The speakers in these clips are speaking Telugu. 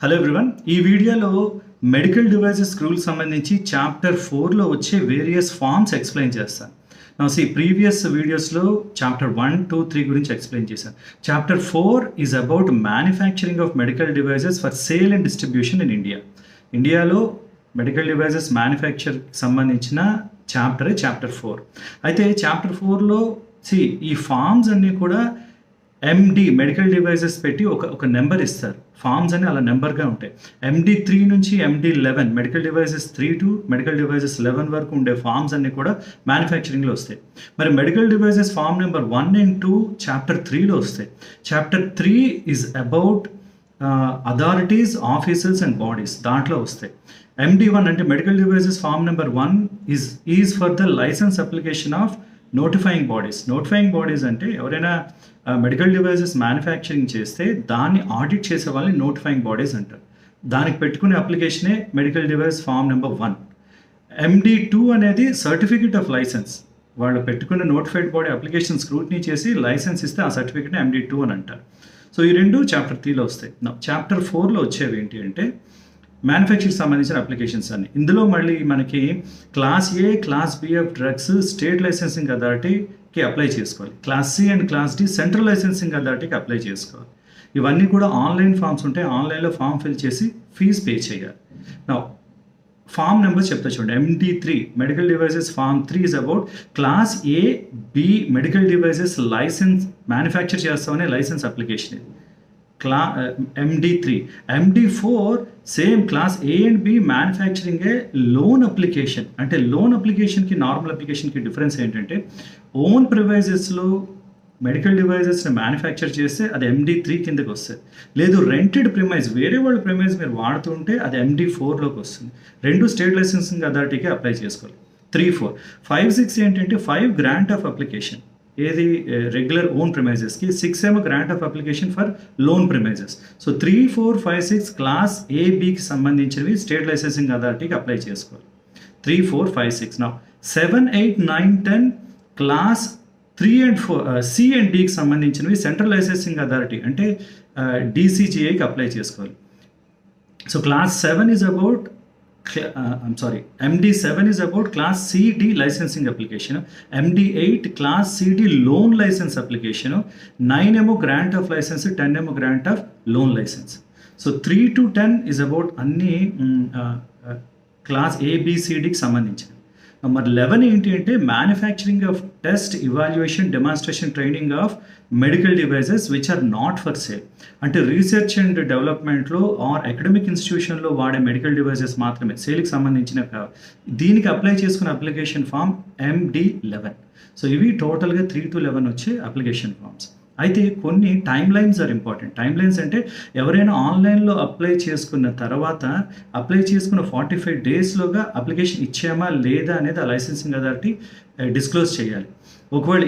హలో ఎవ్రీవన్, ఈ వీడియోలో మెడికల్ డివైజెస్ రూల్ సంబంధించి చాప్టర్ 4లో వచ్చే వేరియస్ ఫార్మ్స్ ఎక్స్ప్లెయిన్ చేస్తాను. ప్రీవియస్ వీడియోస్లో చాప్టర్ 1, 2, 3 గురించి ఎక్స్ప్లెయిన్ చేశాను. Chapter 4 is about manufacturing of medical devices for sale and distribution in India. ఇండియాలో మెడికల్ డివైజెస్ మ్యానుఫ్యాక్చర్ సంబంధించిన చాప్టర్ 4. అయితే చాప్టర్ 4లో ఈ ఫార్మ్స్ అన్నీ కూడా ఎండి మెడికల్ డివైజెస్ పెట్టి ఒక నెంబర్ ఇస్తారు. ఫార్మ్స్ అని అలా నెంబర్గా ఉంటాయి. MD3 నుంచి MD11 medical devices 3 to medical devices 11 వరకు ఉండే ఫార్మ్స్ అన్ని కూడా మ్యానుఫ్యాక్చరింగ్లో వస్తాయి. మరి medical devices form number 1 and 2 chapter 3లో వస్తాయి. Chapter 3 is about authorities, officers and bodies, దాంట్లో వస్తాయి. MD1 అంటే medical devices form number 1 is for the licence application of notifying bodies. Notifying bodies అంటే ఎవరైనా మెడికల్ డివైజెస్ మ్యానుఫ్యాక్చరింగ్ చేస్తే దాన్ని ఆడిట్ చేసే వాళ్ళని నోటిఫైయింగ్ బాడీస్ అంటారు. దానికి పెట్టుకునే అప్లికేషనే medical device form number 1. MD2 అనేది సర్టిఫికేట్ ఆఫ్ లైసెన్స్. వాళ్ళు పెట్టుకున్న నోటిఫైడ్ బాడీ అప్లికేషన్ స్క్రూటినీ చేసి లైసెన్స్ ఇస్తే ఆ సర్టిఫికేట్ని MD2 అని అంటారు. ఈ రెండు చాప్టర్ 3లో వస్తాయి. చాప్టర్ 4లో వచ్చేవి ఏంటి అంటే మ్యానుఫ్యాక్చరింగ్ సంబంధించిన అప్లికేషన్స్ అన్ని. ఇందులో మళ్ళీ మనకి class A, class B of drugs state licensing అథారిటీకి అప్లై చేసుకోవాలి. Class C and class D central licensing అథారిటీకి అప్లై చేసుకోవాలి. ఇవన్నీ కూడా ఆన్లైన్ ఫామ్స్ ఉంటాయి. ఆన్లైన్లో ఫామ్ ఫిల్ చేసి ఫీజు పే చేయాలి. ఫామ్ నెంబర్ చెప్తా చూడండి. MD3 medical devices form 3 is about class A, B medical devices licence manufacture చేస్తామనే లైసెన్స్ అప్లికేషన్ ఇది. MD3. MD4 same class A and B మ్యానుఫ్యాక్చరింగే లోన్ అప్లికేషన్. అంటే లోన్ అప్లికేషన్కి నార్మల్ అప్లికేషన్కి డిఫరెన్స్ ఏంటంటే ఓన్ ప్రివైజెస్లో మెడికల్ డివైజెస్ని మ్యానుఫ్యాక్చర్ చేస్తే అది MD3 కిందకి వస్తుంది. లేదు రెంటెడ్ ప్రిమైజ్, వేరే వాళ్ళ ప్రిమైజ్ మీరు వాడుతుంటే అది MD4లోకి వస్తుంది. రెండు స్టేట్ లైసెన్సింగ్ అథారిటీకి అప్లై చేసుకోవాలి. 3, 4, 5, 6 ఏంటంటే 5 గ్రాంట్ ఆఫ్ అప్లికేషన్. ఏది రెగ్యులర్ ఓన్ ప్రిమైజెస్కి, 6 ఏమో grant of application for loan premises. 3, 4, 5, 6 class ఏబికి సంబంధించినవి స్టేట్ లైసెన్సింగ్ అథారిటీకి అప్లై చేసుకోవాలి. 3, 4, 5, 6. 7, 8, 9, 10 క్లాస్ 3 and 4 సి అండ్ డికి సంబంధించినవి సెంట్రల్ లైసెన్సింగ్ అథారిటీ అంటే DCGIకి అప్లై చేసుకోవాలి. Class 7 is about MD7 is about class CD licensing application. MD8 class CD loan license application. 9 ఏమో grant of license, 10 ఏమో grant of loan license. 3 to 10 is about అన్ని క్లాస్ ABCDకి సంబంధించి. మరి 11 ఏంటి అంటే manufacturing of test, evaluation, demonstration, training of medical devices which are not for sale. అంటే రీసెర్చ్ అండ్ డెవలప్మెంట్లో ఆర్ అకాడమిక్ ఇన్స్టిట్యూషన్లో వాడే మెడికల్ డివైజెస్ మాత్రమే సేల్కి సంబంధించిన దీనికి అప్లై చేసుకున్న అప్లికేషన్ ఫామ్ MD11. ఇవి టోటల్గా 3 to 11 వచ్చే అప్లికేషన్ ఫామ్స్. అయితే కొన్ని timelines are important. Timelines అంటే ఎవరైనా ఆన్లైన్లో అప్లై చేసుకున్న తర్వాత అప్లై చేసుకున్న 45 డేస్లోగా అప్లికేషన్ ఇచ్చామా లేదా అనేది ఆ లైసెన్సింగ్ అథారిటీ డిస్క్లోజ్ చేయాలి. ఒకవేళ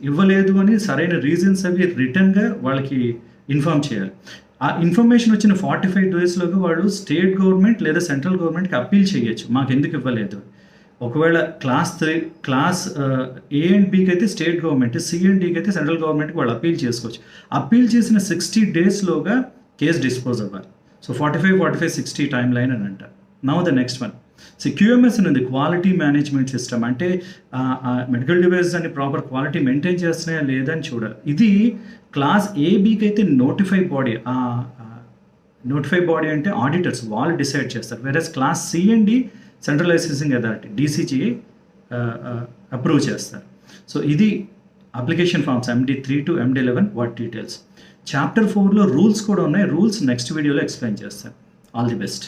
ఇవ్వలేదు అని సరైన రీజన్స్ అవి రిటర్న్గా వాళ్ళకి ఇన్ఫార్మ్ చేయాలి. ఆ ఇన్ఫర్మేషన్ వచ్చిన 45 డేస్లోగా వాళ్ళు స్టేట్ గవర్నమెంట్ లేదా సెంట్రల్ గవర్నమెంట్కి అప్పీల్ చేయొచ్చు, మాకు ఎందుకు ఇవ్వలేదు. ఒకవేళ క్లాస్ ఏ అండ్ బికి అయితే స్టేట్ గవర్నమెంట్, సి అండ్ డికి అయితే సెంట్రల్ గవర్నమెంట్కి వాళ్ళు అప్పీల్ చేసుకోవచ్చు. అప్పీల్ చేసిన 60 డేస్లోగా కేసు డిస్పోజ్ అవ్వాలి. 45, 45, 60 టైమ్ లైన్ అని అంటారు. ద నెక్స్ట్ వన్ QMS అని ఉంది, క్వాలిటీ మేనేజ్మెంట్ సిస్టమ్. అంటే మెడికల్ డివైజెస్ అని ప్రాపర్ క్వాలిటీ మెయింటైన్ చేస్తున్నాయా లేదా అని చూడాలి. ఇది క్లాస్ ఏబికి అయితే నోటిఫైడ్ బాడీ అంటే ఆడిటర్స్, వాళ్ళు డిసైడ్ చేస్తారు. వేరేస్ class C and D central licensing authority DCGI approve చేస్తారు. ఇది application forms MD3 to MD11 what details. Chapter 4లో రూల్స్ కూడా ఉన్నాయి. రూల్స్ నెక్స్ట్ వీడియోలో ఎక్స్ప్లెయిన్ చేస్తాను. All the best.